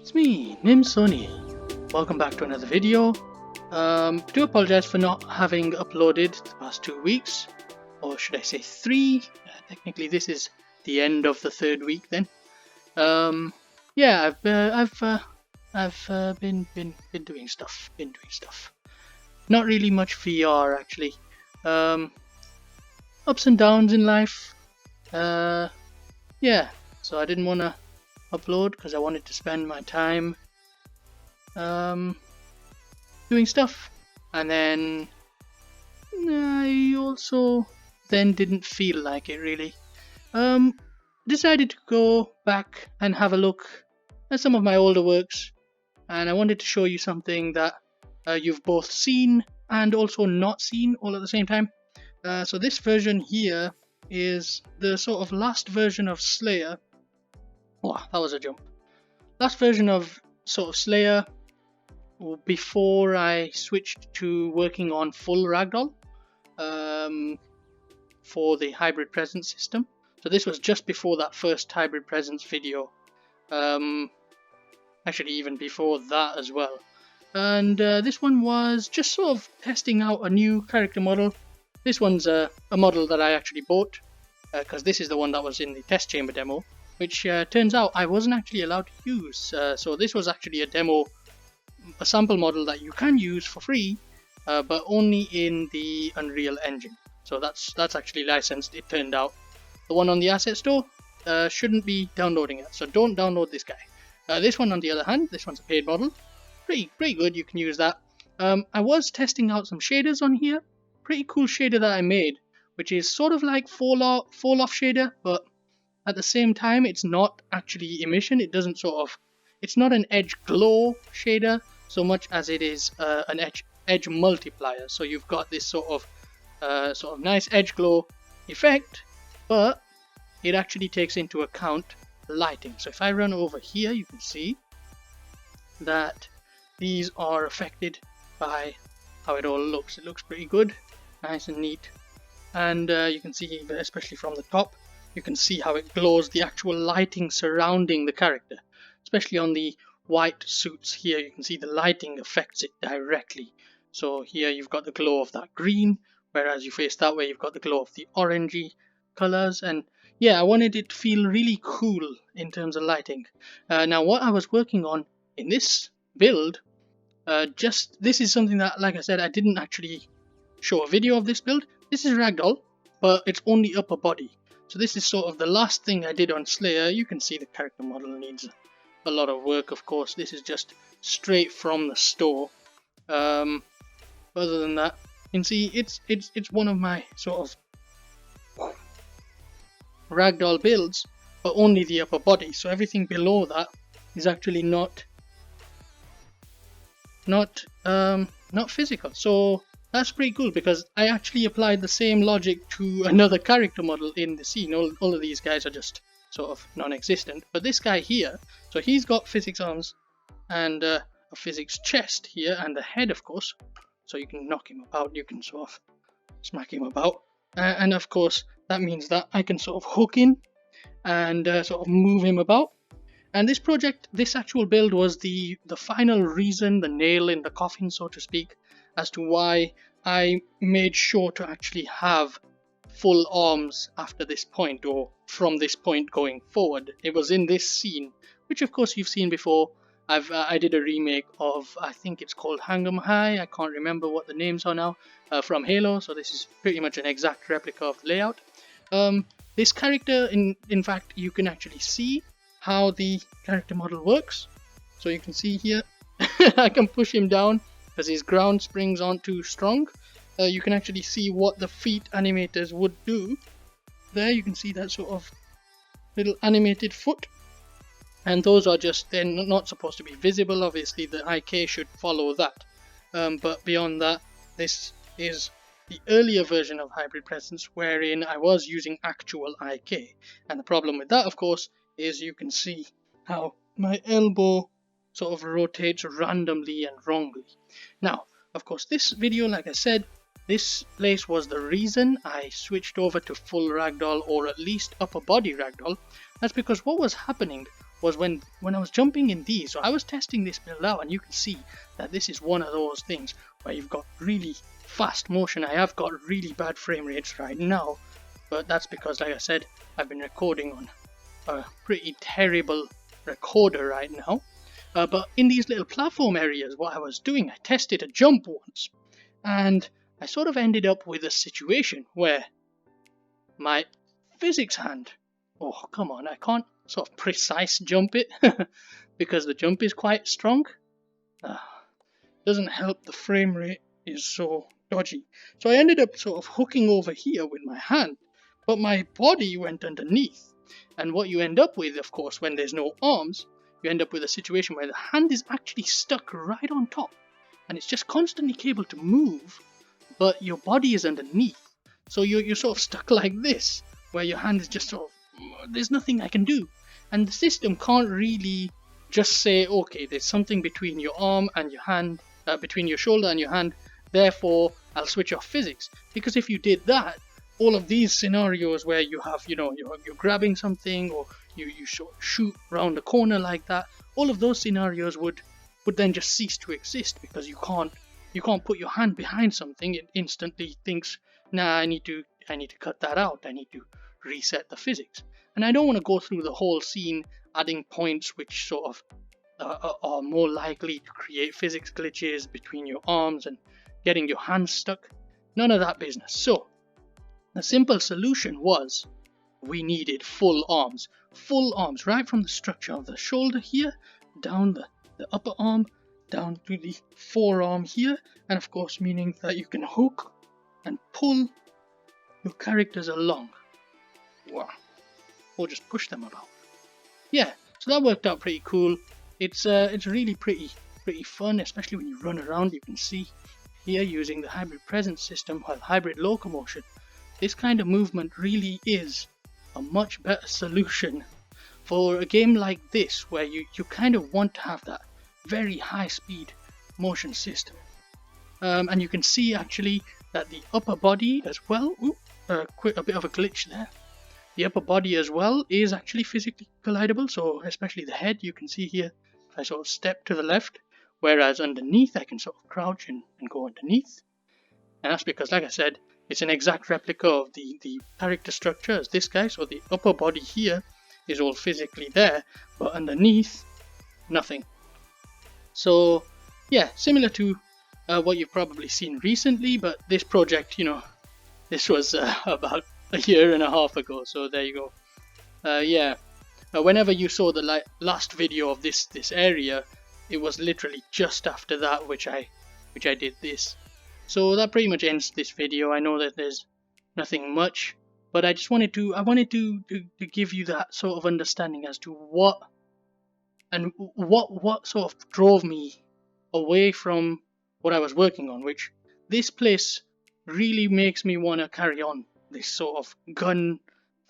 It's me, Nim Sony. Welcome back to another video. Do apologize for not having uploaded the past 2 weeks, or should I say 3? Technically, this is the end of the 3rd week. Then, yeah, I've been doing stuff. Not really much VR actually. Ups and downs in life. Yeah. So I didn't want to upload because I wanted to spend my time doing stuff, and then I also then didn't feel like it really. Decided to go back and have a look at some of my older works, and I wanted to show you something that you've both seen and also not seen all at the same time. So this version here is the sort of last version of SLAYR. Wow, that was a jump. Last version of sort of SLAYR before I switched to working on full ragdoll for the hybrid presence system. So this was just before that first hybrid presence video. Actually even before that as well. And this one was just sort of testing out a new character model. This one's a model that I actually bought because this is the one that was in the test chamber demo, which turns out I wasn't actually allowed to use. So this was actually a demo, a sample model that you can use for free, but only in the Unreal Engine. So that's actually licensed, it turned out. The one on the asset store shouldn't be downloading it, so don't download this guy. This one on the other hand, this one's a paid model. Pretty good, you can use that. I was testing out some shaders on here. Pretty cool shader that I made, which is sort of like fall off shader, but at the same time, it's not actually emission. It doesn't it's not an edge glow shader so much as it is an edge multiplier. So you've got this sort of nice edge glow effect, but it actually takes into account lighting. So if I run over here, you can see that these are affected by how it all looks. It looks pretty good, nice and neat, and you can see, especially from the top, you can see how it glows, the actual lighting surrounding the character, especially on the white suits here. You can see the lighting affects it directly. So here you've got the glow of that green, whereas you face that way, you've got the glow of the orangey colors. And yeah, I wanted it to feel really cool in terms of lighting. Now what I was working on in this build, this is something that, like I said, I didn't actually show a video of this build. This is ragdoll, but it's only upper body. So this is sort of the last thing I did on SLAYR. You can see the character model needs a lot of work, of course. This is just straight from the store. Other than that, you can see it's one of my sort of ragdoll builds, but only the upper body. So everything below that is actually not physical. So that's pretty cool, because I actually applied the same logic to another character model in the scene. All of these guys are just sort of non-existent, but this guy here, so he's got physics arms and a physics chest here, and the head, of course, so you can knock him about, you can sort of smack him about, and of course that means that I can sort of hook in and sort of move him about. And this actual build was the final reason, the nail in the coffin, so to speak, as to why I made sure to actually have full arms after this point, or from this point going forward. It was in this scene, which of course you've seen before. I did a remake of, I think it's called Hang 'em High, I can't remember what the names are now, from Halo, so this is pretty much an exact replica of the layout. This character, in fact, you can actually see how the character model works. So you can see here, I can push him down because his ground springs aren't too strong. You can actually see what the feet animators would do. There you can see that sort of little animated foot, and those are just, they're not supposed to be visible. Obviously the IK should follow that, but beyond that, this is the earlier version of hybrid presence, wherein I was using actual IK. And the problem with that, of course, is you can see how my elbow sort of rotates randomly and wrongly. Now, of course, this video, like I said, this place was the reason I switched over to full ragdoll, or at least upper body ragdoll. That's because what was happening was when I was jumping in these. So I was testing this build out, and you can see that this is one of those things where you've got really fast motion. I have got really bad frame rates right now, but that's because, like I said, I've been recording on a pretty terrible recorder right now. But in these little platform areas, what I was doing, I tested a jump once, and I sort of ended up with a situation where my physics hand, oh come on, I can't sort of precise jump it because the jump is quite strong. Doesn't help, the frame rate is so dodgy. So I ended up sort of hooking over here with my hand, but my body went underneath. And what you end up with, of course, when there's no arms, you end up with a situation where the hand is actually stuck right on top, and it's just constantly able to move, but your body is underneath. So you're sort of stuck like this, where your hand is just sort of, there's nothing I can do. And the system can't really just say, okay, there's something between your arm and your hand, between your shoulder and your hand, therefore I'll switch off physics. Because if you did that, all of these scenarios where you have, you're grabbing something, or you shoot around the corner like that, all of those scenarios would then just cease to exist, because you can't put your hand behind something. It instantly thinks, nah, I need to cut that out. I need to reset the physics. And I don't want to go through the whole scene adding points which sort of are more likely to create physics glitches between your arms and getting your hands stuck. None of that business. So the simple solution was, we needed full arms right from the structure of the shoulder here, down the upper arm, down to the forearm here, and of course meaning that you can hook and pull your characters along. Wow. Or just push them about. Yeah, so that worked out pretty cool. It's really pretty fun, especially when you run around. You can see here, using the hybrid presence system, well, hybrid locomotion, this kind of movement really is a much better solution for a game like this, where you kind of want to have that very high speed motion system. And you can see actually that the upper body as well, a bit of a glitch there. The upper body as well is actually physically collidable, so especially the head, you can see here, if I sort of step to the left, whereas underneath I can sort of crouch and go underneath. And that's because, like I said, it's an exact replica of the character structure as this guy, so the upper body here is all physically there, but underneath, nothing. So yeah, similar to what you've probably seen recently, but this project, this was about a year and a half ago, so there you go. Whenever you saw the last video of this area, it was literally just after that which I did this. So that pretty much ends this video. I know that there's nothing much, but I just wanted to give you that sort of understanding as to what sort of drove me away from what I was working on, which this place really makes me want to carry on this sort of gun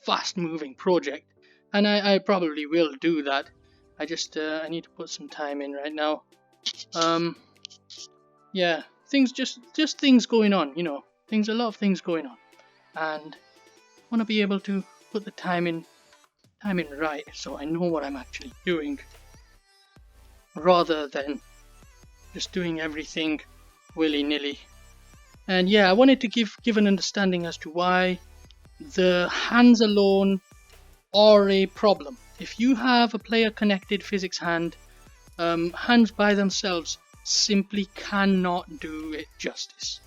fast moving project, and I probably will do that. I just I need to put some time in right now. Yeah, things just things going on, a lot of things going on, and I want to be able to put the time in right, so I know what I'm actually doing, rather than just doing everything willy-nilly. And yeah, I wanted to give an understanding as to why the hands alone are a problem. If you have a player connected physics hand, hands by themselves simply cannot do it justice.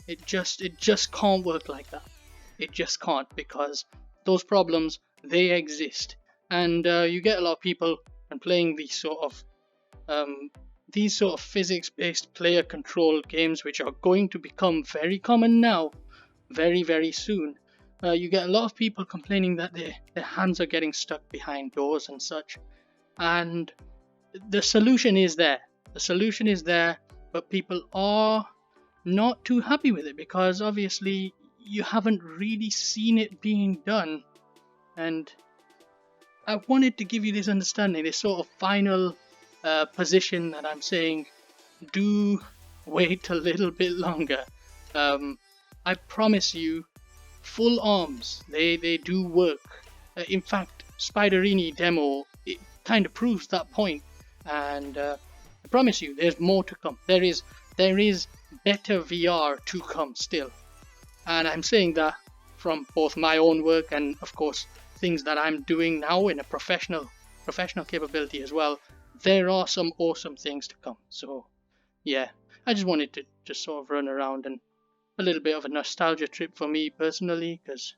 It just can't work like that. It just can't, because those problems, they exist, and you get a lot of people and playing these sort of physics-based player-controlled games, which are going to become very common now, very, very soon. You get a lot of people complaining that their hands are getting stuck behind doors and such, and the solution is there. The solution is there, but people are not too happy with it, because obviously you haven't really seen it being done. And I wanted to give you this understanding, this sort of final position that I'm saying, do wait a little bit longer. I promise you, full arms, they do work. In fact, Spiderini demo, it kind of proves that point. And I promise you, there's more to come. There is better VR to come still. And I'm saying that from both my own work and, of course, things that I'm doing now in a professional capability as well. There are some awesome things to come. So, yeah, I just wanted to just sort of run around, and a little bit of a nostalgia trip for me personally, because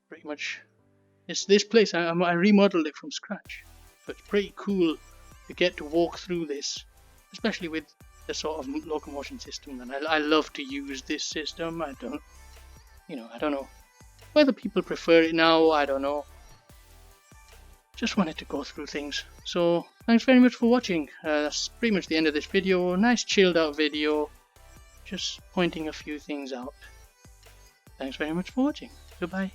pretty much it's this place. I remodeled it from scratch, so it's pretty cool to get to walk through this, especially with the sort of locomotion system. And I love to use this system. I don't know whether people prefer it now. I don't know. Just wanted to go through things. So thanks very much for watching. That's pretty much the end of this video. Nice chilled out video, just pointing a few things out. Thanks very much for watching. Goodbye.